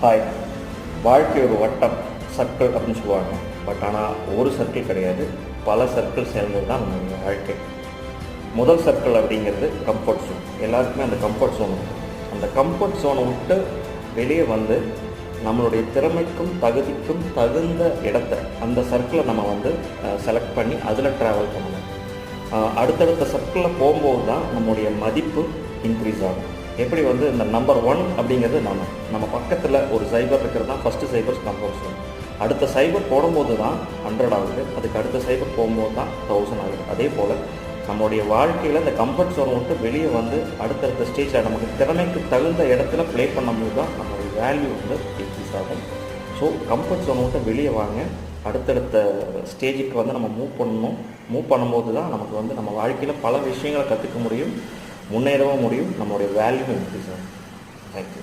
Hi. வாழ்க்கை ஒரு வட்டம், சர்க்கிள் அப்படின்னு சொல்லுவாங்க. பட் ஆனால் ஒரு சர்க்கிள் கிடையாது, பல சர்க்கிள் சேர்ந்தது தான் நம்மளுடைய வாழ்க்கை. முதல் சர்க்கிள் அப்படிங்கிறது கம்ஃபர்ட் ஜோன். எல்லாருக்குமே அந்த கம்ஃபர்ட் ஜோன் இருக்கும். அந்த கம்ஃபர்ட் ஜோனை விட்டு வெளியே வந்து நம்மளுடைய திறமைக்கும் தகுதிக்கும் தகுந்த இடத்த, அந்த சர்க்கிளை நம்ம செலக்ட் பண்ணி அதில் ட்ராவல் பண்ணணும். அடுத்தடுத்த சர்க்கிளில் போகும்போது தான் நம்முடைய மதிப்பு இன்க்ரீஸ் ஆகும். எப்படி இந்த நம்பர் 1 அப்படிங்கிறது நம்ம பக்கத்தில் ஒரு சைபர் இருக்கிறது தான் ஃபஸ்ட்டு சைபர் கம்ஃபர்ட் ஜோன். அடுத்த சைபர் போடும்போது தான் 100 ஆகுது, அதுக்கு அடுத்த சைபர் போகும்போது தான் 1000 ஆகுது. அதே போல் நம்மளுடைய வாழ்க்கையில் இந்த கம்ஃபர்ட் ஜோனை விட்டு வெளியே அடுத்தடுத்த ஸ்டேஜில் நமக்கு திறமைக்கு தகுந்த இடத்துல ப்ளே பண்ணும்போது தான் நம்மளுடைய வேல்யூ இன்க்ரீஸ் ஆகும். ஸோ கம்ஃபர்ட் ஜோனை விட்டு வெளியே வாங்க, அடுத்தடுத்த ஸ்டேஜுக்கு நம்ம மூவ் பண்ணும்போது தான் நமக்கு நம்ம வாழ்க்கையில் பல விஷயங்களை கற்றுக்க முடியும், முன்னேறவும் முடியும், நம்மளுடைய வேல்யூ இன்க்ரீஸ் ஆகும். தேங்க்யூ.